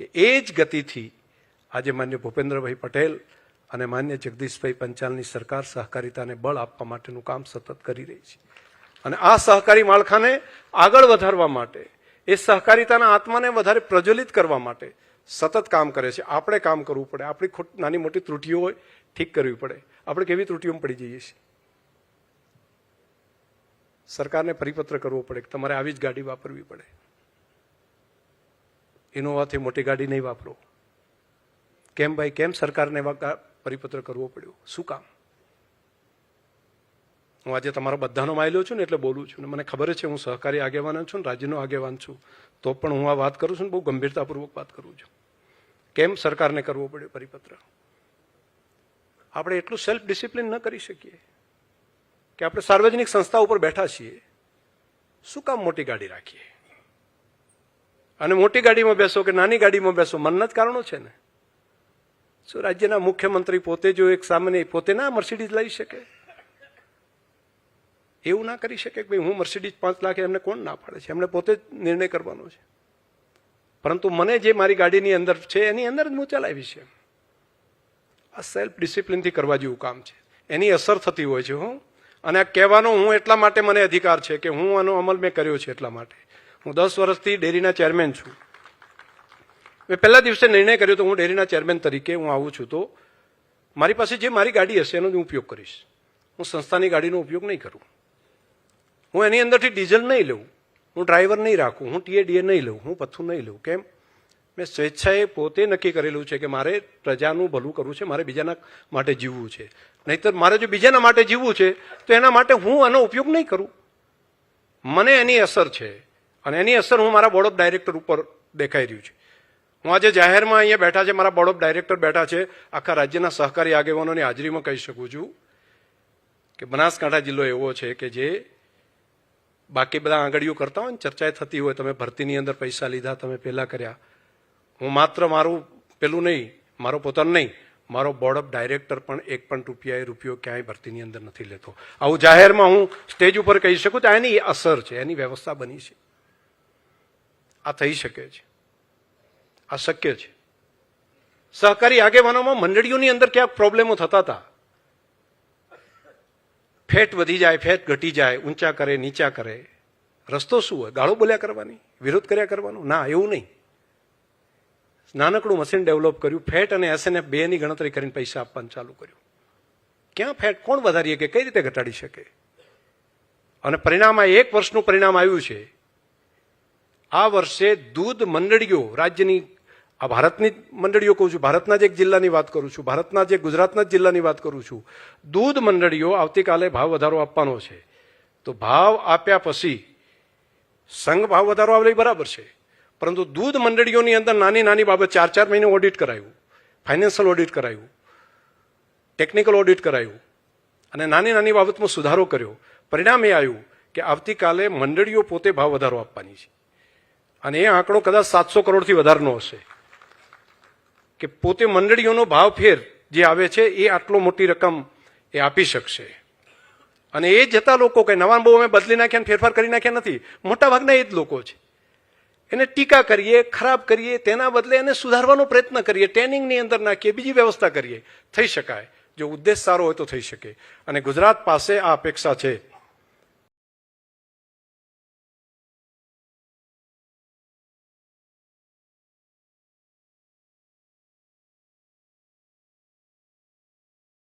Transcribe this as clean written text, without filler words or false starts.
કે એ જ ગતિથી આજે માન્ય ભૂપેન્દ્રભાઈ પટેલ અને માન્ય જગદીશભાઈ પંચાલની સરકાર સહકારિતાને બળ આપવા માટેનું કામ સતત કરી રહી છે. અને આ સહકારી માળખાને આગળ વધારવા માટે, એ સહકારિતાના આત્માને વધારે પ્રજ્વલિત કરવા માટે સતત કામ કરે છે. આપણે કામ કરવું પડે, આપણી નાની મોટી ત્રુટિઓ હોય ઠીક કરવી પડે. આપણે કેવી ત્રુટિઓમાં પડી જઈએ છીએ? સરકારને પરિપત્ર કરવો પડે કે તમારે આવી જ ગાડી વાપરવી પડે, ઇનોવાથી મોટી ગાડી નહીં વાપરો. કેમ ભાઈ, કેમ સરકારને પરિપત્ર કરવો પડ્યો? શું કામ? હું આજે તમારો બધાનો માયલો છું ને એટલે બોલું છું. ને મને ખબર છે હું સહકારી આગેવાન છું, રાજ્યનો આગેવાન છું, તો પણ હું આ વાત કરું છું ને બહુ ગંભીરતાપૂર્વક વાત કરું છું. કેમ સરકારને કરવો પડ્યો પરિપત્ર? આપણે એટલું સેલ્ફ ડિસિપ્લિન ન કરી શકીએ કે આપણે સાર્વજનિક સંસ્થા ઉપર બેઠા છીએ, શું કામ મોટી ગાડી રાખીએ? અને મોટી ગાડીમાં બેસો કે નાની ગાડીમાં બેસો, મનના જ કારણો છે ને. શું રાજ્યના મુખ્યમંત્રી પોતે જો એક સામાન્ય પોતે ના મર્સિડીઝ લઈ શકે? એવું ના કરી શકે કે ભાઈ હું મર્સિડીઝ 5 લાખ, એમને કોણ ના પાડે છે? એમને પોતે જ નિર્ણય કરવાનો છે. પરંતુ મને જે મારી ગાડીની અંદર છે એની અંદર જ હું ચલાવીશ. આ સેલ્ફ ડિસિપ્લિનથી કરવા જેવું કામ છે. એની અસર થતી હોય છે. અને આ કહેવાનો હું એટલા માટે મને અધિકાર છે કે હું આનો અમલ મેં કર્યો છે. એટલા માટે હું 10 વર્ષથી ડેરીના ચેરમેન છું. મેં પહેલા દિવસે નિર્ણય કર્યો તો હું ડેરીના ચેરમેન તરીકે હું આવું છું તો મારી પાસે જે મારી ગાડી હશે એનો જ ઉપયોગ કરીશ. હું સંસ્થાની ગાડીનો ઉપયોગ નહીં કરું. હું એની અંદરથી ડીઝલ નહીં લઉં, હું ડ્રાઈવર નહીં રાખું, હું ટીએડીએ નહીં લઉં, હું પથ્થું નહીં લઉં. કેમ? મેં સ્વેચ્છાએ પોતે નક્કી કરેલું છે કે મારે પ્રજાનું ભલું કરવું છે, મારે બીજાના માટે જીવવું છે. નહીતર મારે જો બીજાના માટે જીવવું છે તો એના માટે હું આનો ઉપયોગ નહીં કરું. મને એની અસર છે અને એની અસર હું મારા બોર્ડ ઓફ ડાયરેક્ટર ઉપર દેખાઈ રહ્યું છે. હું આજે જાહેરમાં અહીંયા બેઠા છે, મારા બોર્ડ ઓફ ડાયરેક્ટર બેઠા છે, આખા રાજ્યના સહકારી આગેવાનોની હાજરીમાં કહી શકું છું કે બનાસકાંઠા જિલ્લો એવો છે કે જે બાકી બધા આંગળીઓ કરતા હોય ને, ચર્ચાએ થતી હોય, તમે ભરતીની અંદર પૈસા લીધા, તમે પેલા કર્યા. હું માત્ર મારું પેલું નહીં, મારો પોતાનું નહીં, મારો બોર્ડ ઓફ ડાયરેક્ટર પણ 1 પણ રૂપિયો ક્યાંય ભરતીની અંદર નથી લેતો. આવું જાહેરમાં હું સ્ટેજ ઉપર કહી શકું તો એની અસર છે, એની વ્યવસ્થા બની છે. આ થઈ શકે છે, આ શક્ય છે. સહકારી આગેવાનોમાં મંડળીઓની અંદર ક્યાંક પ્રોબ્લેમો થતા હતા. ફેટ વધી જાય, ફેટ ઘટી જાય, ઊંચા કરે, નીચા કરે. રસ્તો શું હોય? ગાળો બોલ્યા કરવાની, વિરોધ કર્યા કરવાનો? ના, એવું નહીં. નાનકડું મશીન ડેવલપ કર્યું, ફેટ અને એસએનએફ 2ની ગણતરી કરીને પૈસા આપવાનું ચાલુ કર્યું. ક્યાં ફેટ કોણ વધારીએ કે કઈ રીતે ઘટાડી શકે? અને પરિણામ આ 1 વર્ષનું પરિણામ આવ્યું છે. આ વર્ષે દૂધ મંડળીઓ, રાજ્યની, આ ભારતની મંડળીઓ કહું છું, ભારતના જ એક જિલ્લાની વાત કરું છું, ભારતના જે ગુજરાતના જ જિલ્લાની વાત કરું છું. દૂધ મંડળીઓ આવતીકાલે ભાવ વધારો આપવાનો છે. તો ભાવ આપ્યા પછી સંઘ ભાવ વધારો આવે બરાબર છે, પરંતુ દૂધ મંડળીઓની અંદર નાની નાની બાબત 4 મહિને ઓડિટ કરાયું, ફાઇનાન્શિયલ ઓડિટ કરાયું, ટેકનિકલ ઓડિટ કરાયું અને નાની નાની બાબતમાં સુધારો કર્યો. પરિણામ એ આવ્યું કે આવતીકાલે મંડળીઓ પોતે ભાવ વધારો આપવાની છે. અને એ આંકડો કદાચ 700 કરોડથી વધારનો હશે કે પોતે મંડળીઓનો ભાવ ફેર જે આવે છે એ આટલો મોટી રકમ એ આપી શકશે. અને એ જતા લોકો કે નવા બહુ અમે બદલી નાખ્યા, ફેરફાર કરી નાખ્યા નથી. મોટા ભાગના એ જ લોકો છે. એને ટીકા કરીએ, ખરાબ કરીએ, તેના બદલે એને સુધારવાનો પ્રયત્ન કરીએ, ટ્રેનિંગની અંદર નાખીએ, બીજી વ્યવસ્થા કરીએ. થઈ શકાય. જો ઉદ્દેશ સારો હોય તો થઈ શકે. અને ગુજરાત પાસે આ અપેક્ષા છે